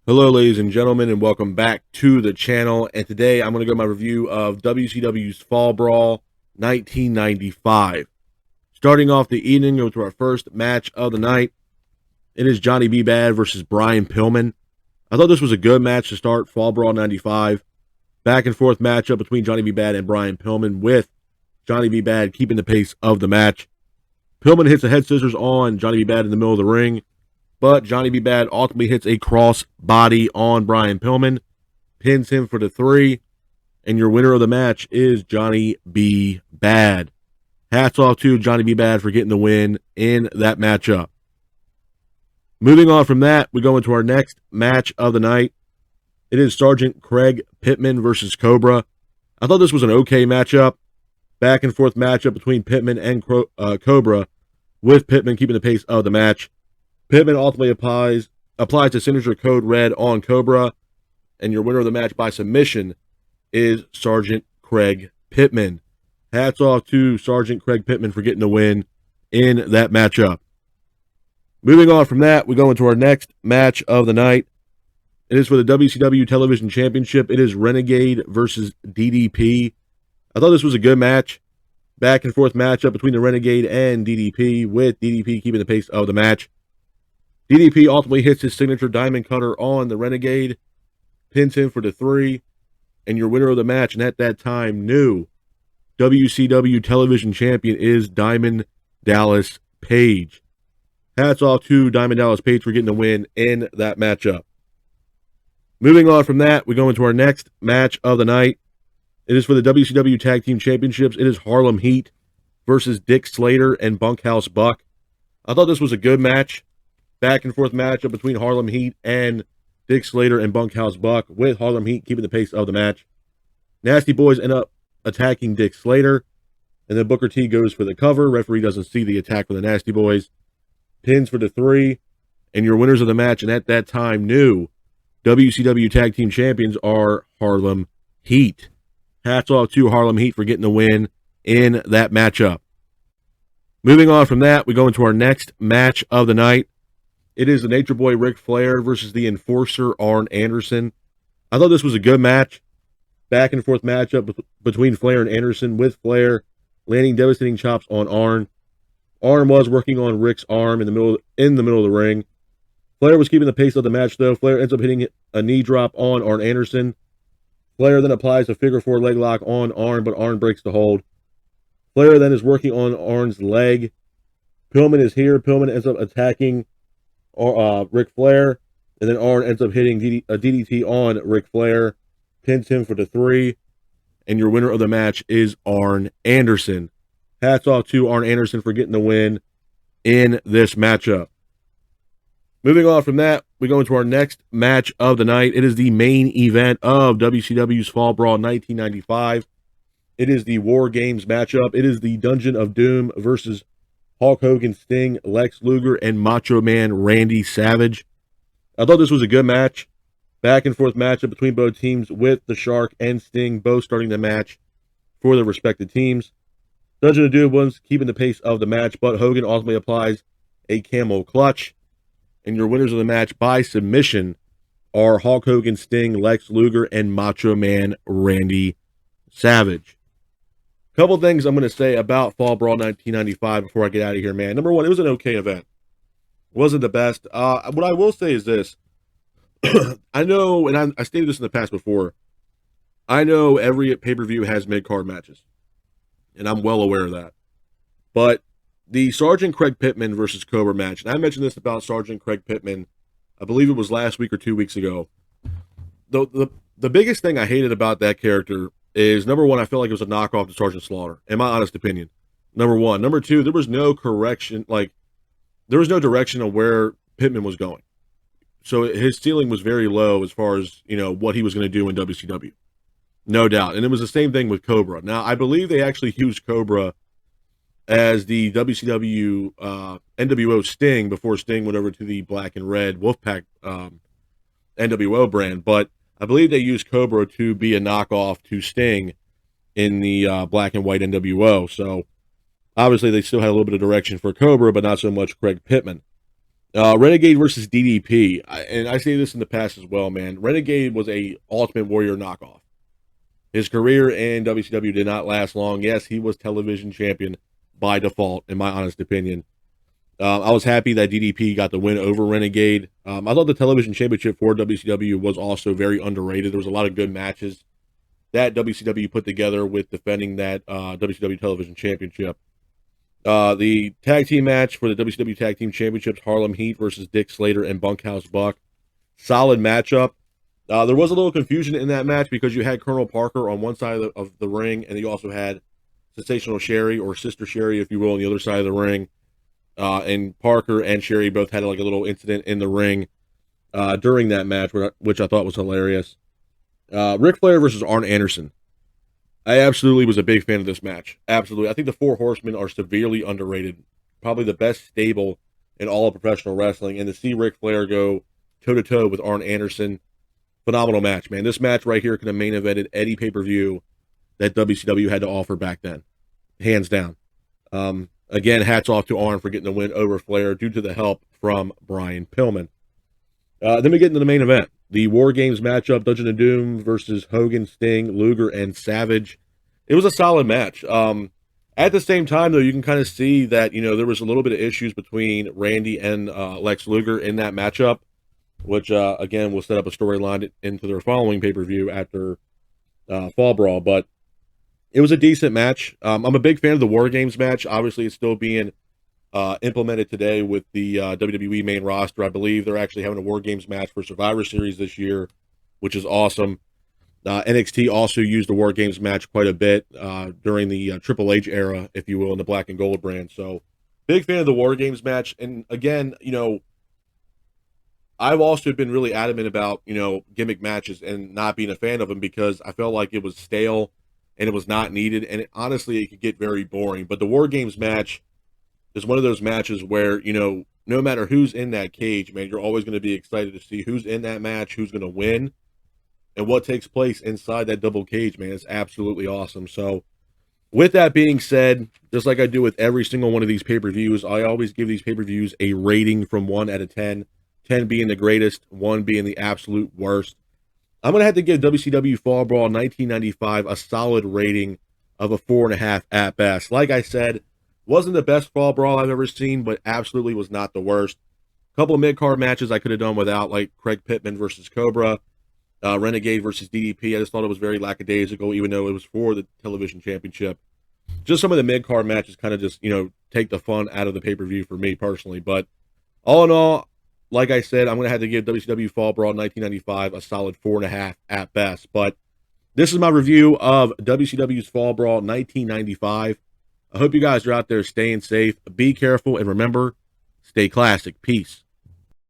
Hello, ladies and gentlemen, and welcome back to the channel. And today I'm going to go my review of WCW's Fall Brawl 1995. Starting off the evening, go to our first match of the night. It is Johnny B. Bad versus Brian Pillman. I thought this was a good match to start Fall Brawl 95. Back and forth matchup between Johnny B. Bad and Brian Pillman, with Johnny B. Bad keeping the pace of the match. Pillman hits a head scissors on Johnny B. Bad in the middle of the ring, but Johnny B. Bad ultimately hits a cross body on Brian Pillman, pins him for the 3, and your winner of the match is Johnny B. Bad. Hats off to Johnny B. Bad for getting the win in that matchup. Moving on from that, we go into our next match of the night. It is Sergeant Craig Pittman versus Cobra. I thought this was an okay matchup. Back and forth matchup between Pittman and Cobra, with Pittman keeping the pace of the match. Pittman ultimately applies the signature code red on Cobra, and your winner of the match by submission is Sergeant Craig Pittman. Hats off to Sergeant Craig Pittman for getting the win in that matchup. Moving on from that, we go into our next match of the night. It is for the WCW Television Championship. It is Renegade versus DDP. I thought this was a good match. Back and forth matchup between the Renegade and DDP, with DDP keeping the pace of the match. DDP ultimately hits his signature diamond cutter on the Renegade, pins him for the 3, and your winner of the match, and at that time, new WCW Television Champion, is Diamond Dallas Page. Hats off to Diamond Dallas Page for getting the win in that matchup. Moving on from that, we go into our next match of the night. It is for the WCW Tag Team Championships. It is Harlem Heat versus Dick Slater and Bunkhouse Buck. I thought this was a good match. Back and forth matchup between Harlem Heat and Dick Slater and Bunkhouse Buck, with Harlem Heat keeping the pace of the match. Nasty Boys end up attacking Dick Slater, and then Booker T goes for the cover. Referee doesn't see the attack from the Nasty Boys. Pins for the 3, and your winners of the match, and at that time, new WCW Tag Team Champions, are Harlem Heat. Hats off to Harlem Heat for getting the win in that matchup. Moving on from that, we go into our next match of the night. It is the Nature Boy Ric Flair versus the Enforcer Arn Anderson. I thought this was a good match. Back and forth matchup between Flair and Anderson, with Flair landing devastating chops on Arn. Arn was working on Ric's arm in the middle of the ring. Flair was keeping the pace of the match, though. Flair ends up hitting a knee drop on Arn Anderson. Flair then applies a figure 4 leg lock on Arn, but Arn breaks the hold. Flair then is working on Arn's leg. Pillman is here. Pillman ends up attacking Ric Flair, and then Arn ends up hitting a DDT on Ric Flair, pins him for the 3, and your winner of the match is Arn Anderson. Hats off to Arn Anderson for getting the win in this matchup. Moving on from that, we go into our next match of the night. It is the main event of WCW's Fall Brawl 1995. It is the War Games matchup. It is the Dungeon of Doom versus Hulk Hogan, Sting, Lex Luger, and Macho Man Randy Savage. I thought this was a good match. Back and forth matchup between both teams, with the Shark and Sting both starting the match for their respective teams. Dungeon of Doom was keeping the pace of the match, but Hogan ultimately applies a camel clutch. And your winners of the match by submission are Hulk Hogan, Sting, Lex Luger, and Macho Man Randy Savage. Couple things I'm going to say about Fall Brawl 1995 before I get out of here, man. Number one, it was an okay event. It wasn't the best. What I will say is this. I know, and I stated this in the past before, I know every pay-per-view has mid-card matches, and I'm well aware of that. But the Sergeant Craig Pittman versus Cobra match, and I mentioned this about Sergeant Craig Pittman, I believe it was last week or 2 weeks ago. The biggest thing I hated about that character is, number one, I felt like it was a knockoff to Sergeant Slaughter, in my honest opinion. Number one. Number two, there was no correction, there was no direction on where Pittman was going. So his ceiling was very low as far as, what he was going to do in WCW. No doubt. And it was the same thing with Cobra. Now, I believe they actually used Cobra as the WCW NWO Sting before Sting went over to the black and red Wolfpack NWO brand. But I believe they used Cobra to be a knockoff to Sting in the black and white NWO. So obviously they still had a little bit of direction for Cobra, but not so much Craig Pittman. Renegade versus DDP. And I say this in the past as well, man. Renegade was a Ultimate Warrior knockoff. His career in WCW did not last long. Yes, he was television champion by default, in my honest opinion. I was happy that DDP got the win over Renegade. I thought the television championship for WCW was also very underrated. There was a lot of good matches that WCW put together with defending that WCW television championship. The tag team match for the WCW Tag Team Championships, Harlem Heat versus Dick Slater and Bunkhouse Buck. Solid matchup. There was a little confusion in that match because you had Colonel Parker on one side of the ring, and you also had Sensational Sherry, or Sister Sherry, if you will, on the other side of the ring. And Parker and Sherry both had like a little incident in the ring during that match, which I thought was hilarious. Ric Flair versus Arn Anderson. I absolutely was a big fan of this match. Absolutely. I think the Four Horsemen are severely underrated. Probably the best stable in all of professional wrestling. And to see Ric Flair go toe-to-toe with Arn Anderson, phenomenal match, man. This match right here could have main evented any pay-per-view that WCW had to offer back then. Hands down. Again, hats off to Arn for getting the win over Flair due to the help from Brian Pillman. Then we get into the main event. The War Games matchup, Dungeon of Doom versus Hogan, Sting, Luger, and Savage. It was a solid match. At the same time, though, you can kind of see that, there was a little bit of issues between Randy and Lex Luger in that matchup, which, again, will set up a storyline into their following pay-per-view after Fall Brawl. But it was a decent match. I'm a big fan of the War Games match. Obviously, it's still being implemented today with the WWE main roster. I believe they're actually having a War Games match for Survivor Series this year, which is awesome. NXT also used the War Games match quite a bit during the Triple H era, if you will, in the Black and Gold brand. So, big fan of the War Games match. And again, I've also been really adamant about, gimmick matches and not being a fan of them because I felt like it was stale and it was not needed. And honestly, it could get very boring. But the War Games match is one of those matches where, no matter who's in that cage, man, you're always going to be excited to see who's in that match, who's going to win, and what takes place inside that double cage, man. It's absolutely awesome. So, with that being said, just like I do with every single one of these pay-per-views, I always give these pay-per-views a rating from 1 out of 10, 10 being the greatest, 1 being the absolute worst. I'm going to have to give WCW Fall Brawl 1995 a solid rating of a 4.5 at best. Like I said, wasn't the best Fall Brawl I've ever seen, but absolutely was not the worst. A couple of mid-card matches I could have done without, like Craig Pittman versus Cobra, Renegade versus DDP. I just thought it was very lackadaisical, even though it was for the television championship. Just some of the mid-card matches kind of just, take the fun out of the pay-per-view for me personally. But all in all, like I said, I'm going to have to give WCW Fall Brawl 1995 a solid 4.5 at best. But this is my review of WCW's Fall Brawl 1995. I hope you guys are out there staying safe. Be careful, and remember, stay classic. Peace.